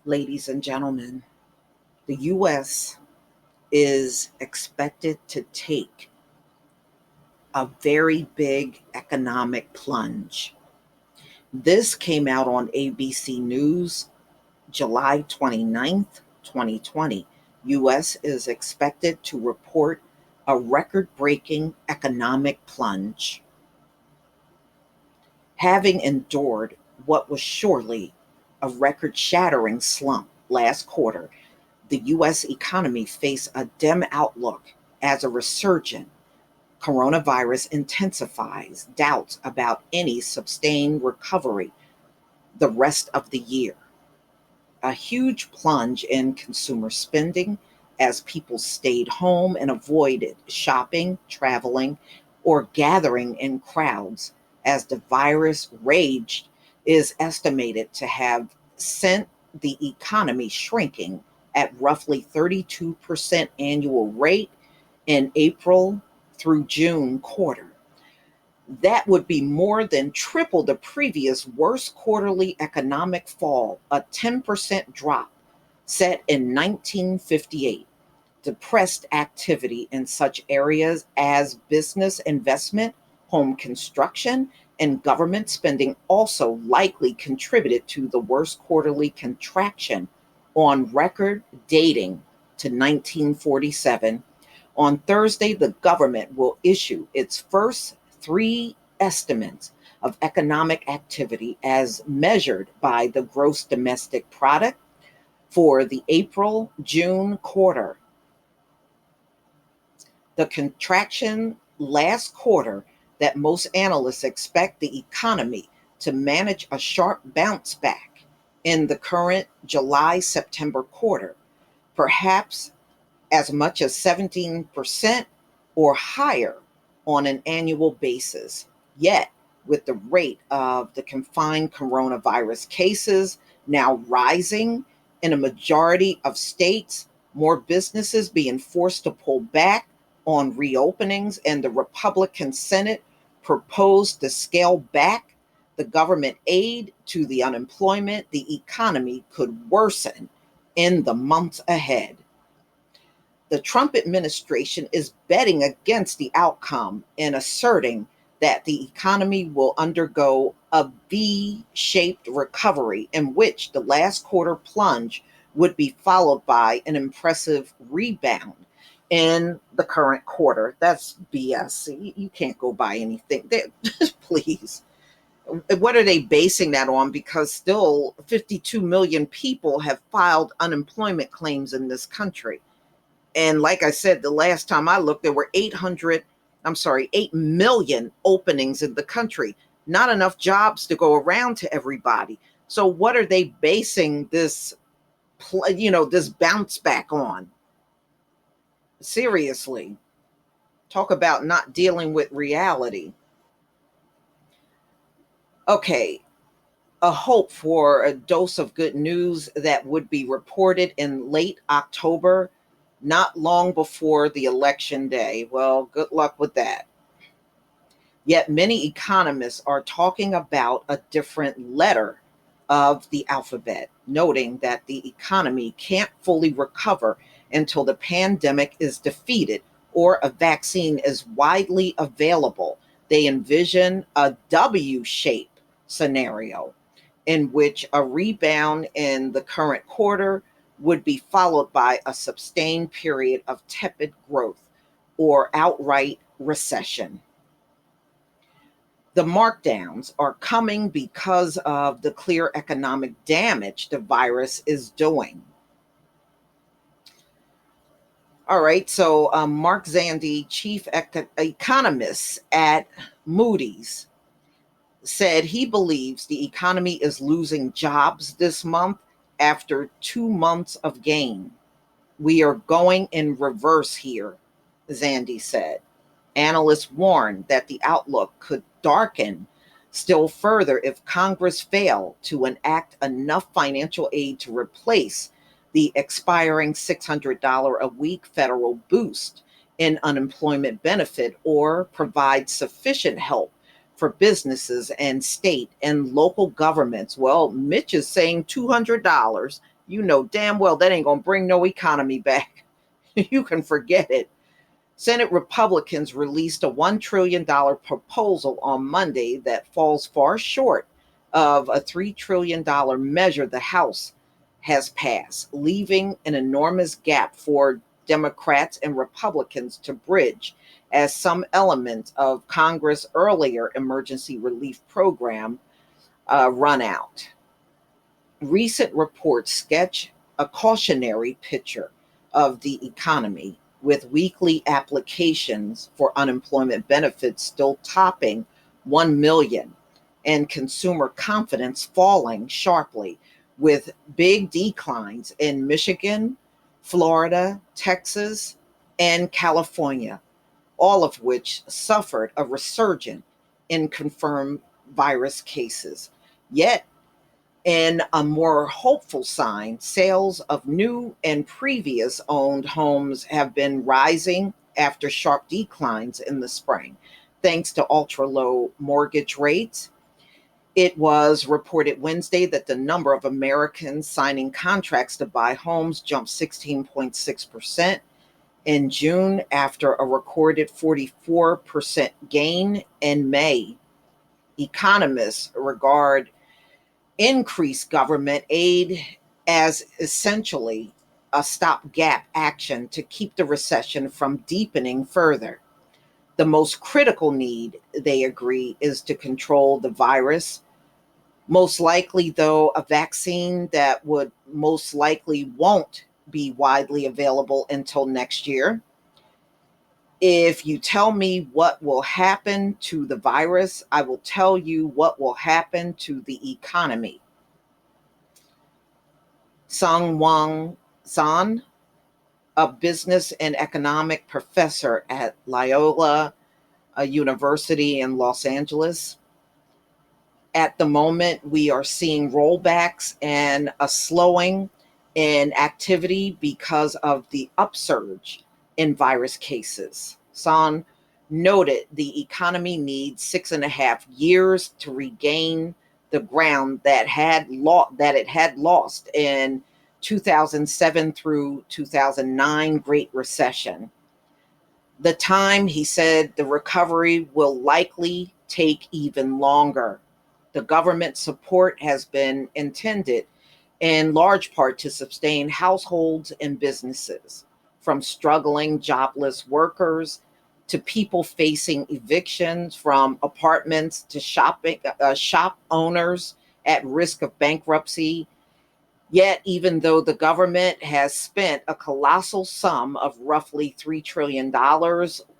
Ladies and gentlemen, the US is expected to take a very big economic plunge. This came out on ABC News July 29th, 2020. US is expected to report a record-breaking economic plunge. Having endured what was surely a record-shattering slump last quarter, the U.S. economy faced a dim outlook as a resurgent coronavirus intensifies doubts about any sustained recovery the rest of the year. A huge plunge in consumer spending as people stayed home and avoided shopping, traveling, or gathering in crowds as the virus raged is estimated to have sent the economy shrinking at roughly 32% annual rate in April through June quarter. That would be more than triple the previous worst quarterly economic fall, a 10% drop set in 1958. Depressed activity in such areas as business investment, home construction, and government spending also likely contributed to the worst quarterly contraction on record dating to 1947. On Thursday, the government will issue its first three estimates of economic activity as measured by the gross domestic product for the April June quarter. The contraction last quarter that most analysts expect the economy to manage a sharp bounce back in the current July September quarter, perhaps as much as 17% or higher on an annual basis. Yet, with the rate of the confined coronavirus cases now rising in a majority of states, more businesses being forced to pull back on reopenings, and the Republican Senate proposed to scale back the government aid to the unemployment, the economy could worsen in the months ahead. The Trump administration is betting against the outcome and asserting that the economy will undergo a V-shaped recovery in which the last quarter plunge would be followed by an impressive rebound in the current quarter. That's BS. You can't go by anything. Please. What are they basing that on? Because still 52 million people have filed unemployment claims in this country. And like I said, the last time I looked, there were 8 million openings in the country. Not enough jobs to go around to everybody. So what are they basing this, this bounce back on? Seriously, talk about not dealing with reality. Okay, a hope for a dose of good news that would be reported in late October, not long before the election day. Well, good luck with that. Yet many economists are talking about a different letter of the alphabet, noting that the economy can't fully recover until the pandemic is defeated or a vaccine is widely available. They envision a W-shaped scenario in which a rebound in the current quarter would be followed by a sustained period of tepid growth or outright recession. The markdowns are coming because of the clear economic damage the virus is doing. All right, so Mark Zandi, chief economist at Moody's, said he believes the economy is losing jobs this month after 2 months of gain. We are going in reverse here, Zandi said. Analysts warn that the outlook could darken still further if Congress failed to enact enough financial aid to replace the expiring $600 a week federal boost in unemployment benefit or provide sufficient help for businesses and state and local governments. Well, Mitch is saying $200 You know damn well that ain't going to bring no economy back. You can forget it. Senate Republicans released a $1 trillion proposal on Monday that falls far short of a $3 trillion measure the House has passed, leaving an enormous gap for Democrats and Republicans to bridge as some elements of Congress' earlier emergency relief program run out. Recent reports sketch a cautionary picture of the economy, with weekly applications for unemployment benefits still topping 1 million and consumer confidence falling sharply, with big declines in Michigan, Florida, Texas, and California, all of which suffered a resurgence in confirmed virus cases. Yet, in a more hopeful sign, sales of new and previous owned homes have been rising after sharp declines in the spring, thanks to ultra low mortgage rates. It was reported Wednesday that the number of Americans signing contracts to buy homes jumped 16.6% in June after a recorded 44% gain in May. Economists regard increased government aid as essentially a stopgap action to keep the recession from deepening further. The most critical need, they agree, is to control the virus. Most likely, though, a vaccine that would most likely won't be widely available until next year. If you tell me what will happen to the virus, I will tell you what will happen to the economy. Sung Wang Zan, a business and economic professor at Loyola University in Los Angeles. At the moment, we are seeing rollbacks and a slowing in activity because of the upsurge in virus cases. San noted the economy needs 6.5 years to regain the ground that it had lost in 2007 through 2009 Great Recession. The time, he said, the recovery will likely take even longer. The government support has been intended in large part to sustain households and businesses, from struggling jobless workers to people facing evictions from apartments to shop owners at risk of bankruptcy. Yet, even though the government has spent a colossal sum of roughly $3 trillion,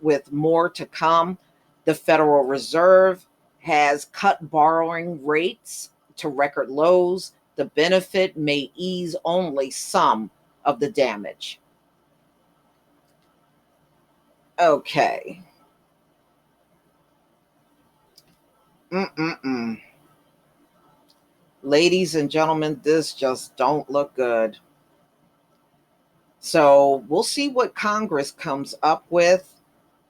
with more to come, the Federal Reserve has cut borrowing rates to record lows. The benefit may ease only some of the damage. Okay. Mm-mm-mm. Ladies and gentlemen, this just don't look good. So we'll see what Congress comes up with.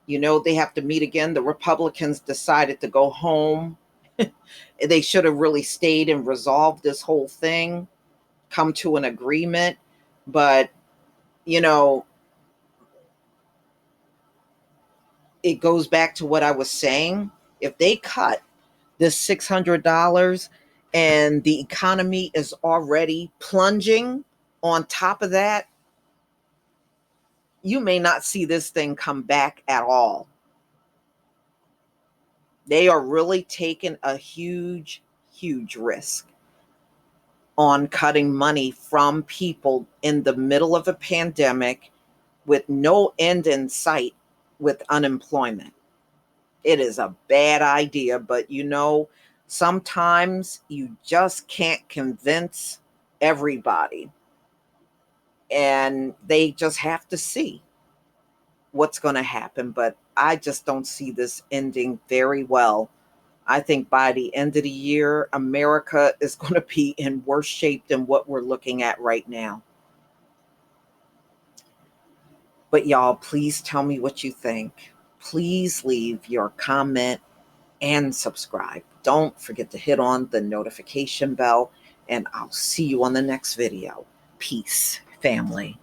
You know, they have to meet again. The Republicans decided to go home. They should have really stayed and resolved this whole thing, come to an agreement. But, you know, it goes back to what I was saying. If they cut this $600 and the economy is already plunging on top of that, you may not see this thing come back at all. They are really taking a huge, huge risk on cutting money from people in the middle of a pandemic with no end in sight with unemployment. It is a bad idea, but you know, sometimes you just can't convince everybody, and they just have to see what's going to happen. But I just don't see this ending very well. I think by the end of the year, America is going to be in worse shape than what we're looking at right now. But y'all, please tell me what you think. Please leave your comment and subscribe. Don't forget to hit on the notification bell, and I'll see you on the next video. peace, family.